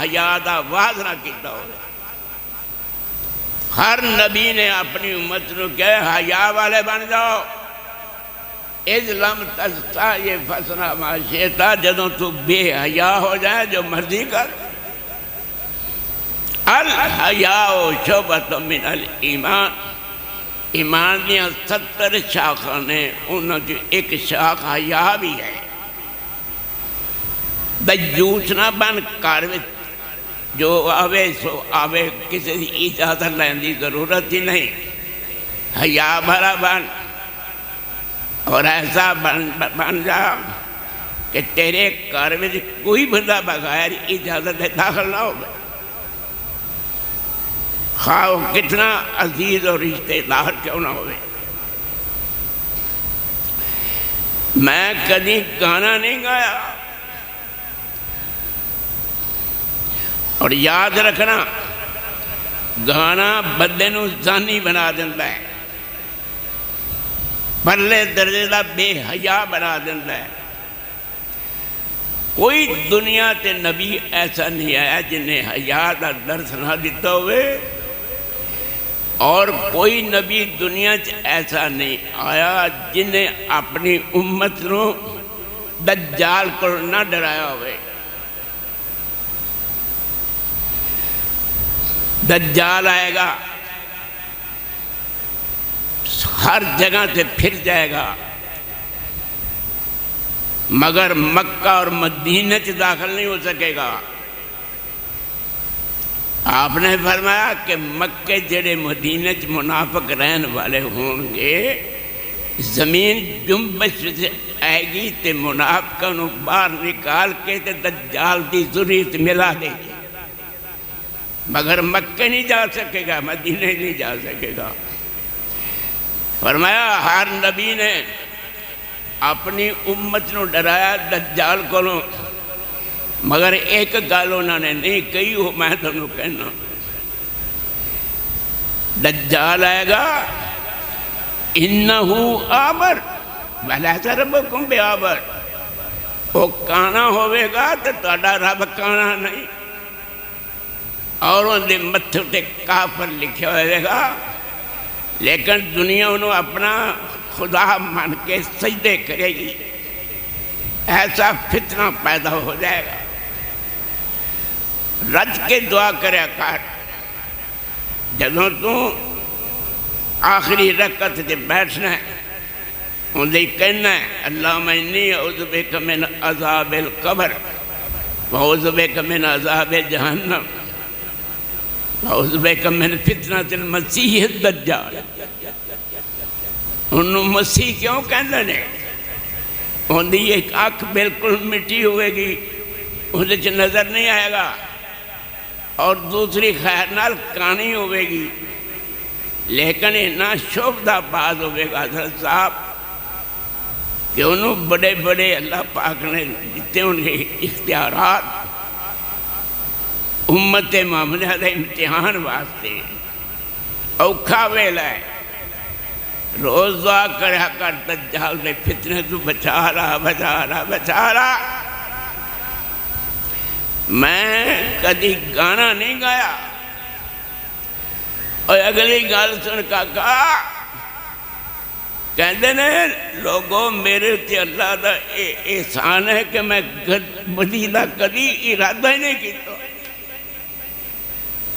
حیا دا واضح کیتا ہو. ہر نبی نے اپنی امت نو کہے حیا والے بن جاؤ. اذ لم تستحی فاصنع ما شئت، جدوں تو بے حیا ہو جائے جو مرضی کر. الحیاء شعبۃ من الایمان، ایمان دیاں 70 شاخاں نے، انہاں جو ایک شاخ حیا بھی ہے. دیوس نہ بن گھر وچ جو آوے سو آوے، کسی دی اجازت لین دی ضرورت ہی نہیں. حیا بھرا بن اور ایسا بن جا کہ تیرے گھر وچ کوئی بندہ بغیر اجازت داخل نہ ہو. خواہ کتنا عزیز اور رشتے دار کیوں نہ ہوئے. میں کبھی گانا نہیں گایا. اور یاد رکھنا، گانا بندے نو زانی بنا دیتا ہے، پرلے درجے دا بے حیا بنا دیتا ہے. کوئی دنیا تے نبی ایسا نہیں آیا جنہیں حیا دا درس نہ دیتا ہوئے، اور کوئی نبی دنیا ایسا نہیں آیا جنہیں اپنی امت نو دجال کو نہ ڈرایا ہوئے. دجال آئے گا، ہر جگہ سے پھر جائے گا، مگر مکہ اور مدینہ سے داخل نہیں ہو سکے گا. آپ نے فرمایا کہ مکے جڑے مدینہ چ منافق رہن والے ہوں گے، زمین جنبش سے آئے گی تے منافقوں نو باہر نکال کے تے دجال دی ضروریت ملا دے گی، مگر مکے نہیں جا سکے گا، مدینہ نہیں جا سکے گا. فرمایا ہر نبی نے اپنی امت نو ڈرایا دجال کو، مگر ایک گل انہوں نے نہیں کہی، وہ میں تمہیں کہنا. دجال آئے گا، انہو آبر ولیس ربکم بے آبر، وہ کانا ہوئے گا تو تہاڈا رب کانا نہیں. اور ان دے متھے تے کافر لکھے ہوئے گا، لیکن دنیا انہوں اپنا خدا مان کے سجدے کرے گی. ایسا فتنہ پیدا ہو جائے گا. رج کے دعا کرے کر، جدوں تو آخری رکعت تے بیٹھنا ہے، انہیں کہنا ہے اللہم انی اعوذ بک من عذاب القبر واعوذ بک من عذاب جہنم واعوذ بک من فتنۃ المسیح الدجال. انہوں مسیح کیوں کہندے نے؟ ان دی ایک آنکھ بالکل مٹی ہوئے گی، انہیں چھ نظر نہیں آئے گا، اور دوسری خیر نال کانی ہوئے گی، لیکن اتنا شعبدہ باز ہوئے گا حضرت صاحب کہ انہوں بڑے بڑے اللہ پاک نے جتے ان کے اختیارات امت معاملہ دے امتحان واسطے اوکھا ویلا ہے. روز دعا کریا کر دجال دے فتنے تو بچا رہا بچا رہا بچا رہا. میں کدی گانا نہیں گایا. اور اگلی گل سن کا کہا، کہتے ہیں لوگوں میرے تے اللہ دا احسان ہے کہ میں بدی دا کدی ارادہ ہی نہیں کیتا.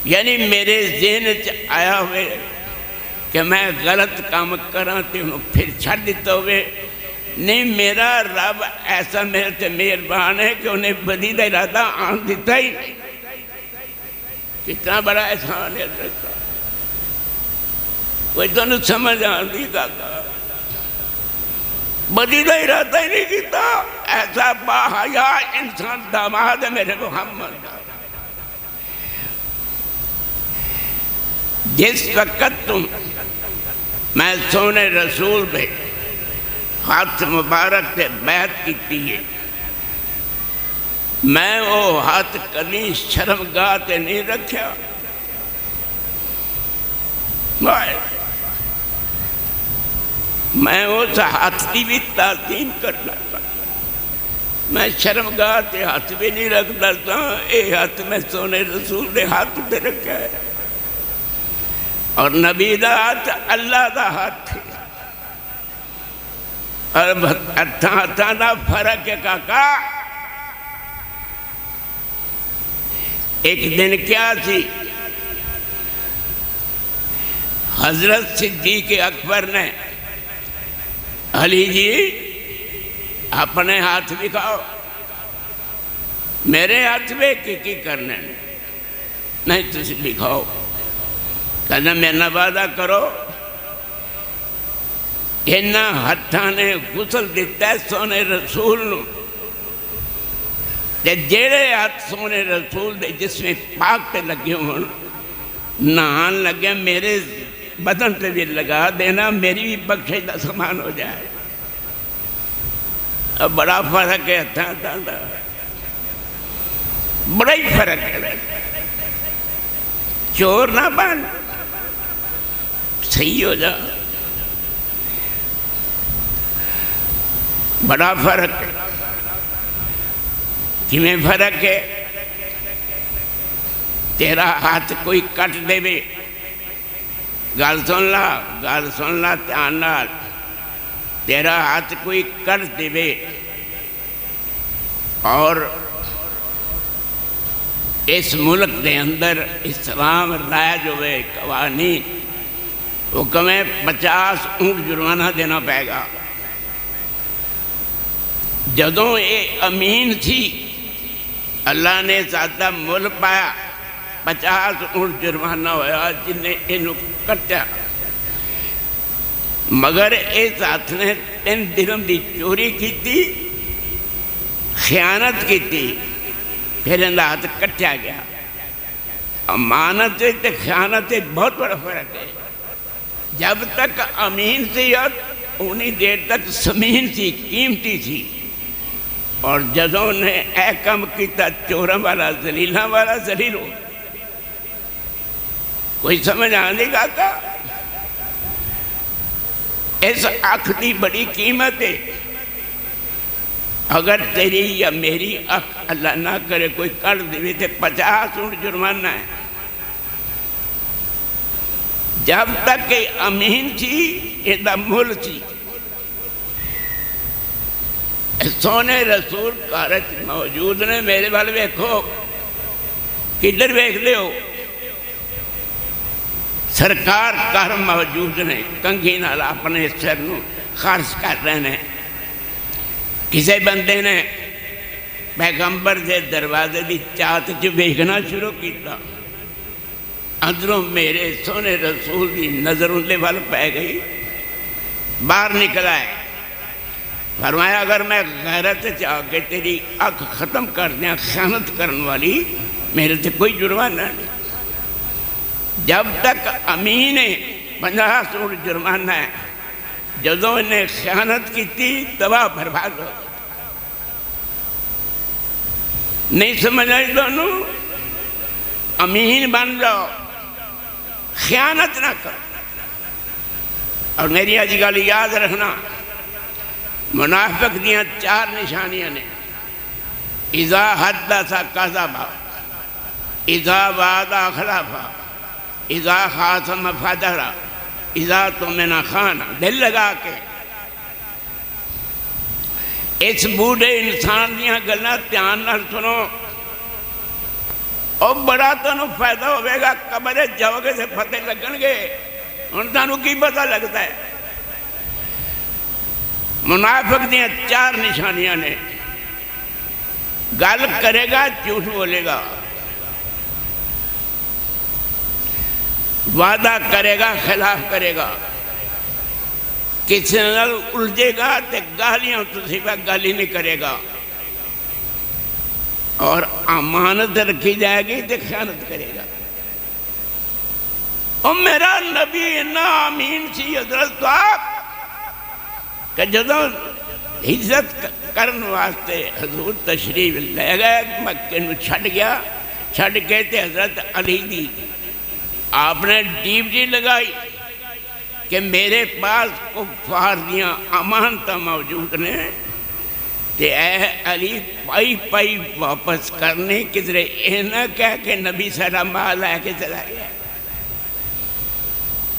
یعنی میرے ذہن چ آیا ہوئے کہ میں غلط کام کراں تے انہوں پھر چھڑ دیتا ہوئے نہیں. میرا رب ایسا میرے تے مہربان ہے کہ انہیں بدی دا ارادہ آن دیتا ہی نہیں. کتنا بڑا احسان ہے حضرت صاحب. کوئی تو نہیں سمجھ آندی کا بدی دا ارادہ ہی نہیں کیتا. ایسا باحیا انسان داماد ہے میرے محمد کا. جس وقت تم میں سونے رسول پہ ہاتھ مبارک سے بیعت کیتی ہے، میں وہ ہاتھ کبھی شرمگاہ تے نہیں رکھیا. میں اس ہاتھ کی بھی تعظیم کرنا. میں شرمگاہ تے ہاتھ بھی نہیں رکھتا تھا، یہ ہاتھ میں سونے رسول دے ہاتھ تے رکھا ہے، اور نبی دا ہاتھ اللہ دا ہاتھ ہے، اور ہاتھاں دا فرق ہے کاکا۔ ایک دن کیا تھی، حضرت صدیق اکبر نے علی جی اپنے ہاتھ دکھاؤ، میرے ہاتھ میں کی کرنے نہیں، تسی دکھاؤ۔ کہنا میرا وعدہ کرو، انہاں ہاتھاں نے غسل دیتا ہے سونے رسول نو، تے جیڑے ہاتھ سونے رسول دے جس میں پاک تے لگے ہوں نہان لگے، میرے بدن تے بھی لگا دینا، میری بھی بخشش دا سامان ہو جائے۔ اب بڑا فرق ہے ہاتھاں دا، بڑا ہی فرق ہے، چور نہ بن، صحیح ہو جا، بڑا فرق ہے۔ کیویں فرق ہے؟ تیرا ہاتھ کوئی کٹ دے وے، گل سن لا دھیان نال، تیرا ہاتھ کوئی کٹ دے وے اور اس ملک دے اندر اسلام رائج ہوئے، قوانین حکمیں 50 اونٹ جرمانہ دینا پائے گا۔ جدوں یہ امین تھی، اللہ نے سادہ مل پایا، 50 اونٹ جرمانہ ہویا جن نے انہوں کٹیا، مگر اس ہاتھ نے 3 درہم دی چوری کی تھی، خیانت کی تھی، پھر اندھا ہاتھ کٹیا گیا۔ امانت تے خیانت بہت بڑا فرق ہے۔ جب تک امین تھی انہی دیر تک سمین تھی، قیمتی تھی، اور جدوں نے اے کم کیتا چوروں والا ذلیلاں والا ذلیل ہو۔ کوئی سمجھ آنے گا کا اس آنکھ دی بڑی قیمت ہے۔ اگر تیری یا میری آنکھ اللہ نہ کرے کوئی کر دے تے 50 اونٹ جرمانہ ہے۔ جب تک کہ امین تھی یہ دا مل تھی۔ سونے رسول کارج موجود نے، میرے والے ویکھو کدھر ویکھ لے ہو، سرکار کار موجود نے، کنگھی نال اپنے سر نو خرچ کر رہے ہیں۔ کسی بندے نے پیغمبر دے دروازے دی چات جو ویکھنا شروع کیتا، اندروں میرے سونے رسول دی نظر اندے وال پہ گئی، باہر نکل آئے، فرمایا اگر میں غیرت چاہ کے تیری آنکھ ختم کر دیا خیانت کرنے والی، میرے سے کوئی جرمانہ نہیں۔ جب تک امین 50 اونٹ جرمانہ ہے، جدوں انہیں خیانت کی تھی تباہ برباد ہو۔ نہیں سمجھ آئی دونوں؟ امین بن جاؤ، خیانت نہ کرو۔ اور میری آج گل یاد رکھنا، منافق دیاں 4 نشانیاں نے، اذا حدث کذب، اذا وعد خلف، اذا خاصم فجر، اذا تؤمن خان۔ دل لگا کے اس بوڑھے انسان دیاں گلاں دھیان نال سنو، اور بڑا تانوں فائدہ ہوئے گا، قبر جاؤ گے سے پتہ لگن گے، ان تانوں کی پتہ لگتا ہے۔ منافق دیاں 4 نشانیاں نے، گل کرے گا جھوٹ بولے گا، وعدہ کرے گا خلاف کرے گا، کسی نال الجھے گا تے گالیاں تسی پہ گالی نہیں کرے گا، اور امانت رکھی جائے گی تے خیانت کرے گا۔ اور میرا نبی اتنا امین سی حضرت صاحب کہ جدوں عزت کرن واسطے حضور تشریف لے گئے، مکے نو چھڑ گیا، چھڑ کے تے حضرت علی دی آپ نے ڈیوٹی لگائی کہ میرے پاس کفار دیاں امانتاں موجود نے، کہ اے علی پائی پائی واپس کرنے کدھر یہ نہ کہہ کہ نبی سارا مال لے کے چلا گیا.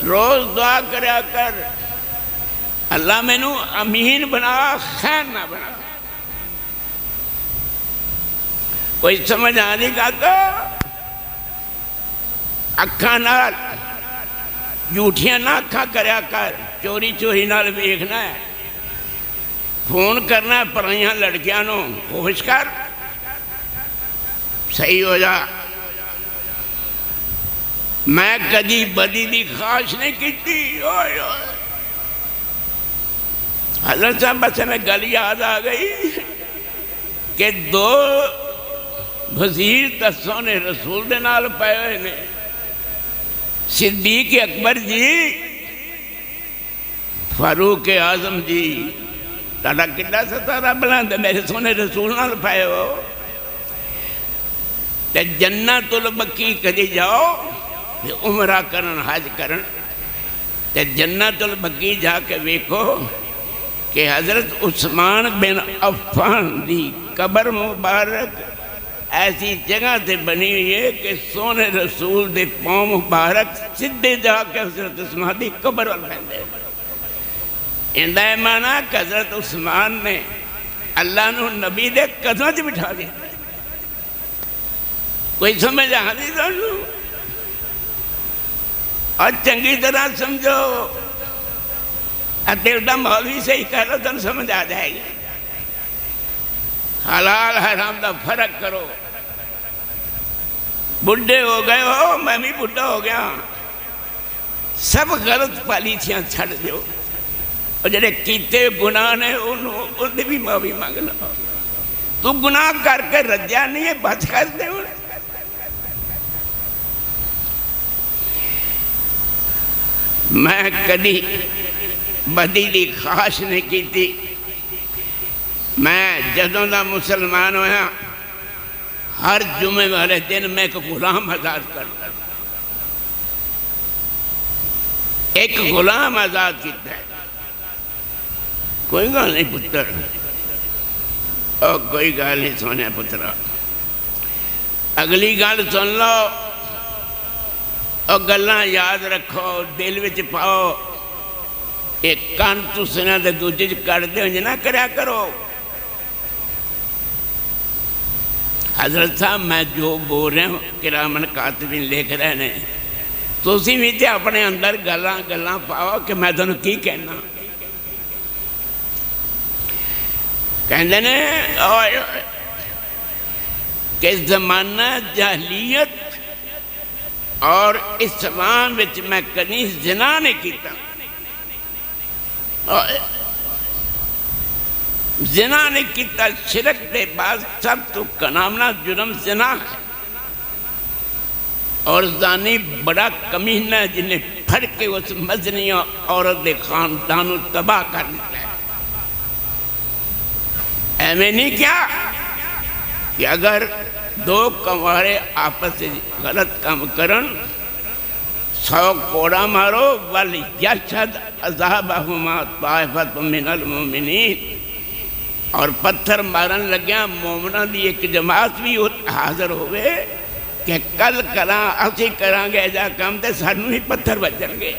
روز دعا کریا کر اللہ مینو امین بنا، خیر نہ بنا. کوئی سمجھ آ نہیں گا؟ اکھاں نال جھوٹیاں نہ اکھاں کریا کر، چوری چوری نال ویکھنا ہے. فون کرنا ہے پرائیاں لڑکیاں نو، ہوش کر، صحیح ہو جا. میں کدی بدی دی خواہش نہیں کیتی. حضرت صاحب بس میں گل یاد آ گئی کہ دو وزیر تسوں نے رسول دے نال پائے ہوئے نے، صدیق اکبر جی، فاروق اعظم جی. تاڑا کڈا ستارہ بلند میرے سونے رسول نال پائے ہو. تے جنت البقیع کدی جاؤ عمرہ کرن، حج کرن، تے جنت البقیع جا کے ویکھو کہ حضرت عثمان بن عفان دی قبر مبارک ایسی جگہ تے بنی ہوئی ہے کہ سونے رسول دے پاؤں مبارک سدھے جا کے حضرت عثمان دی قبر وال پیندے. اندہ معنی کہ حضرت عثمان نے اللہ نو نبی دے قدموں سے بٹھا دیا. کوئی سمجھ آ نہیں سمجھو اور چنگی طرح سمجھو. تیرا مولوی سے ہی کہہ لو تم سمجھ آ جائے گی. حلال حرام دا فرق کرو. بڈھے ہو گئے ہو، میں بھی بڈھا ہو گیا، سب غلط پالیسیاں چھڑ دیو، اور جڑے کیتے گناہ نے انہیں بھی معافی مانگنا. تو گناہ کر کے رجیا نہیں ہے، بچ کر دے. میں کدی بدی دی خواہش نہیں کیتی. میں جدوں دا مسلمان ہویا ہر جمعے والے دن میں ایک غلام آزاد کرتا، ایک غلام آزاد کیتا ہے. کوئی گل نہیں پتر، اور کوئی گل نہیں سونے پترا. اگلی گل سن لو اور گلاں یاد رکھو، دل وچ پاؤ. ایک کان تسنا دے دوجے کر دے انج نہ کریا کرو. حضرت صاحب میں جو بول رہا ہوں کرامن کاتبین لکھ رہے ہیں، تسی بھی تے اپنے اندر گلاں پاؤ کہ میں تانوں کی کہنا. کہندے نے کہ زمانہ جاہلیت اور اسلام وچ میں کدی زنا نہیں کیتا. زنا نہیں کیتا. شرک دے بعد سب تو کنامنا جرم زنا ہے، اور زانی بڑا کمینہ ہے جنہیں پھڑ کے اس مزنی عورت دے خاندانوں تباہ کر لیتا ہے. ایمیں نہیں کیا کہ اگر دو کنوارے آپس سے غلط کام کرن 100 کوڑا مارو وَلْيَشْهَدْ عَذَابَهُمَا طَائِفَةٌ مِّنَ الْمُؤْمِنِينَ. اور پتھر مارن لگیا مومنہ دی ایک جماعت بھی حاضر ہوئے کہ کل کراں اسی کران گے جا کام تے سانوں ہی پتھر بجن گے.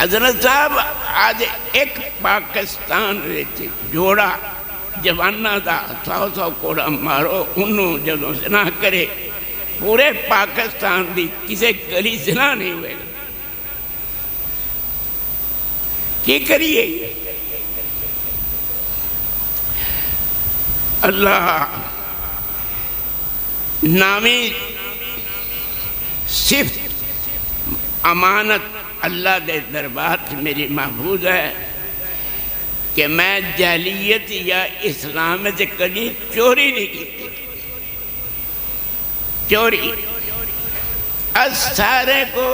حضرت صاحب آج ایک پاکستان وچ جوڑا جوانہ دا 100 کوڑا مارو، انہوں جدوں زنا کرے پورے پاکستان دی کسے گلی زنا نہیں ہوئے گا. کی کریے؟ اللہ نامی صرف امانت اللہ دے دربار میری محفوظ ہے کہ میں جاہلیت یا اسلام سے کبھی چوری نہیں کی. چوری سارے کو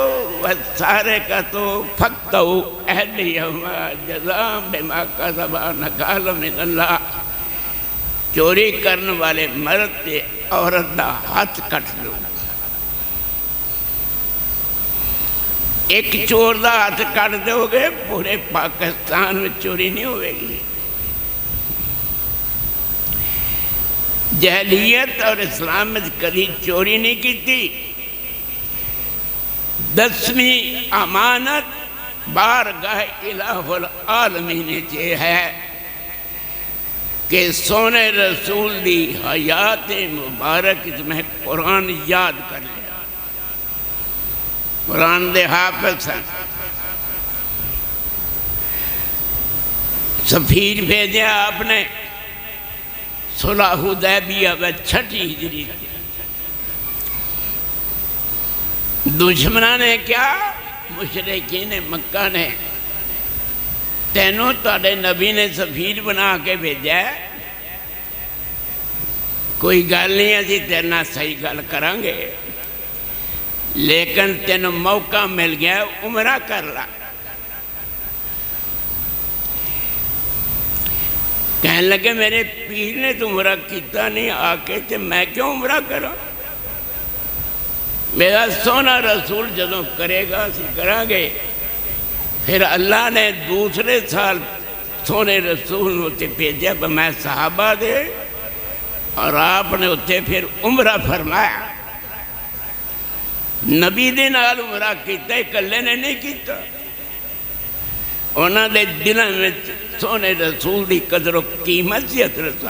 سارے کا تو فقطو اہل یوم جزاء بما کسب نکال من اللہ. چوری کرنے والے مرد تے عورت دا ہاتھ کٹ لو. ایک چور دا ہاتھ کٹ دو گے پورے پاکستان میں چوری نہیں ہوئے گی۔ جہلیت اور اسلام میں کبھی چوری نہیں کی تھی۔ 10ویں امانت بارگاہ الہ العالمین یہ ہے کہ سونے رسول دی حیات مبارک میں قرآن یاد کر لیا۔ قرآن دے حافظ ہیں، سفیر بھیجا آپ نے صلح حدیبیہ میں 6 ہجری۔ دشمنوں نے کیا، مشرکین مکہ نے تینوں تاڑے نبی نے سفیر بنا کے بھیجا ہے، کوئی گل نہیں اسی تیرنا صحیح گل کریں گے، لیکن تینوں موقع مل گیا عمرہ کر لا۔ کہنے لگے میرے پیر نے تو عمرہ کیتا نہیں آ کے تے میں کیوں عمرہ کروں؟ میرا سونا رسول جدوں کرے گا اسی کریں گے۔ پھر اللہ نے دوسرے سال سونے رسول ہوتے بھیجا میں صحابہ دے، اور آپ نے ہوتے پھر عمرہ فرمایا۔ نبی دے نال عمرہ کیتا ہے، کلے نے نہیں کیتا۔ انہاں دے دلوں میں سونے رسول دی قدر و قیمت سے حضرت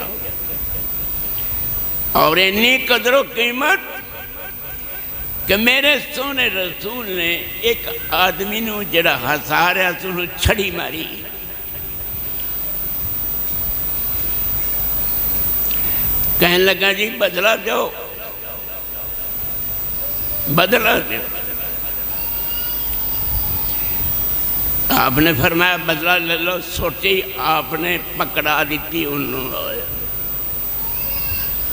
اور اتنی قدر و قیمت کہ میرے سونے رسول نے ایک آدمی نو جڑا ہساریا سنو چھڑی ماری، کہنے لگا جی بدلہ دو، بدلہ دو۔ آپ نے فرمایا بدلہ لے لو، سوچی آپ نے پکڑا دیتی انہوں،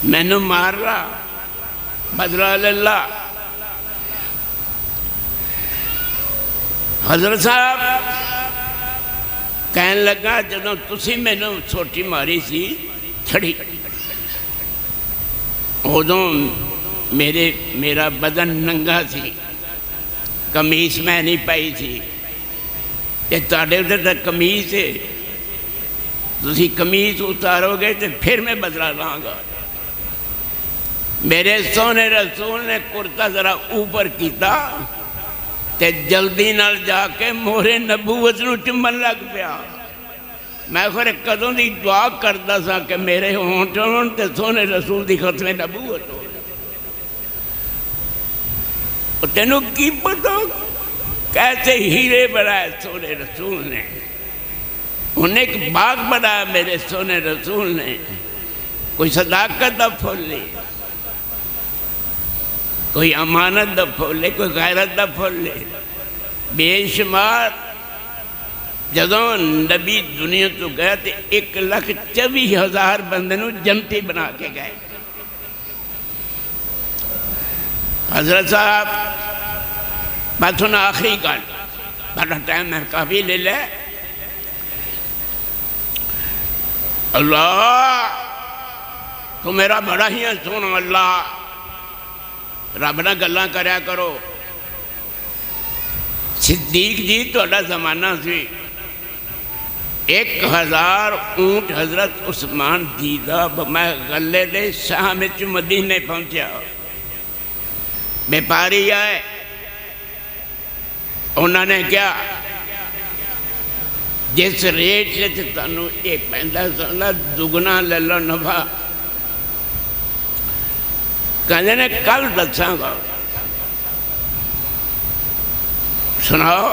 میں نے مار رہا، بدلہ لے لا۔ حضرت صاحب کہنے لگا جدوں تسی میں نے سوٹی ماری سی چھڑی، ادوں میرا بدن ننگا سی، قمیص میں نہیں پائی تھی، یہ تاڑے ادھر تک قمیص ہے، تسی قمیص اتارو گے تو پھر میں بدلہ لاں گا۔ میرے سونے رسول نے کرتا ذرا اوپر کیتا تے جلدی نال جا کے مورے نبوت نو چمن لگ پیا۔ میں خورے قدوں دی دعا کرتا سا کہ میرے ہونٹ ہون تے سونے رسول دی ختم نبوت ہو۔ اور تینوں کی پتہ کیسے ہیرے بنائے سونے رسول نے، انہیں ایک باغ بنایا میرے سونے رسول نے، کوئی صداقت دا پھول لے، کوئی امانت دا پھول لے، کوئی غیرت دا پھول لے، بے شمار۔ جدوں نبی دنیا تو گیا تو 1,24,000 بندے نو جنتی بنا کے گئے۔ حضرت صاحب بات سنا آخری گل، بڑا ٹائم میں کافی لے لے۔ اللہ تو میرا بڑا ہی سونا، اللہ رب نہ گلاں کریا کرو۔ صدیق جی تہاڈا زمانہ سی، 1000 اونٹ حضرت عثمان دیدہ میں غلے دے شام وچ مدینے پہنچیا، بیپاری آئے، انہوں نے کیا جس ریٹ سے تانوں ایک پہندا سنا دگنا لے لو نفع، کہنے نے کل دساں گا۔ سناؤ،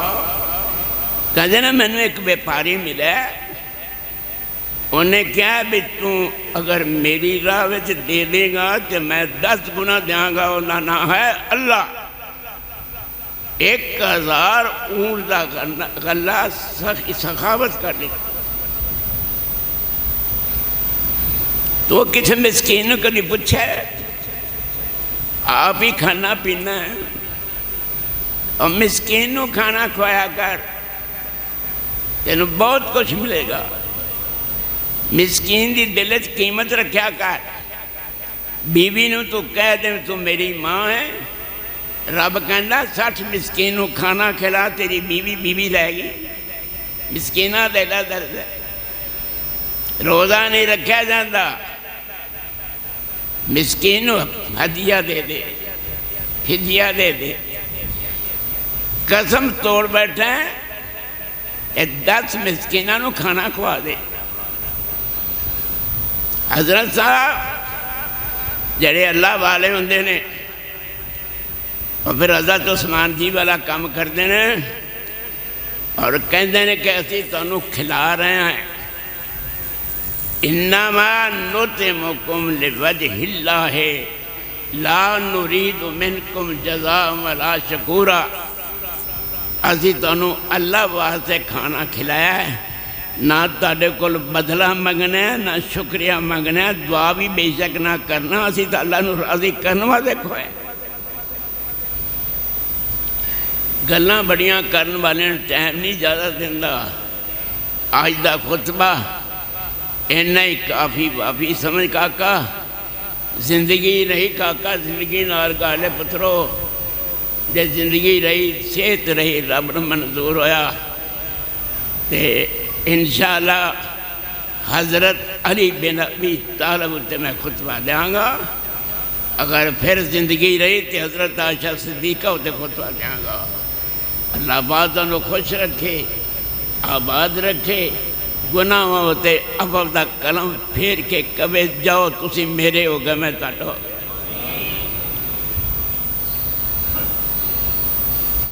کہنے نے میں نے ایک بیپاری ملا، انہیں کیا بھی تو اگر میری راہ وچ دے دے گا تو میں 10 گنا دیاں گا، انہاں نام ہے اللہ۔ 1000 اونٹ دا غلہ سخاوت کر لی۔ تو کسی مسکین کو نہیں پوچھے، آپ ہی کھانا پینا ہے اور مسکین کو کھانا کھوایا کر، تینوں بہت کچھ ملے گا۔ مسکین دی دلت قیمت رکھیا کر، بیوی نو تو کہہ دیں تو میری ماں ہے، رب کہندا 60 مسکین نو کھانا کھلا تیری بیوی لے گی. مسکیناں دا ایڈا درد ہے. روزہ نہیں رکھا جاتا، مسکین نو ہدیہ دے دے، فدیہ دے دے. قسم توڑ بیٹھا ہے 10 مسکیناں نو کھانا کھوا دے. حضرت صاحب جڑے اللہ والے ہوندے نے اور پھر حضرت عثمان جی والا کام کرتے ہیں اور کہتے ہیں کہ اسی تانوں کھلا رہے ہیں. انما نطعمکم لوجہ اللہ لا نرید منکم جزاء ولا شکورا. اسی تانوں اللہ واسطے کھانا کھلایا ہے، نہ تاڑے کول بدلہ منگنا ہے نہ شکریہ منگنا ہے، دعا بھی بے شک نہ کرنا. اسی تو اللہ نو راضی کرنا دیکھو ہے. گلاں بڑیاں کرن والے ٹائم نہیں زیادہ دینا. آج دا خطبہ اینا ہی کافی سمجھ کاکا. زندگی رہی کاکا، زندگی نال گالے پترو. جے زندگی رہی، صحت رہی، رب نے منظور ہویا تے انشاءاللہ حضرت علی بن ابی طالب تے میں خطبہ دیاں گا. اگر پھر زندگی رہی تے حضرت عائشہ صدیقہ تے خطبہ دیاں گا. اللہ باتوں کو خوش رکھے، آباد رکھے. گناہوں ہوتے اب دا قلم پھیر کے کبے جاؤ تسی میرے ہو گئے میں تاٹا ہو گئے.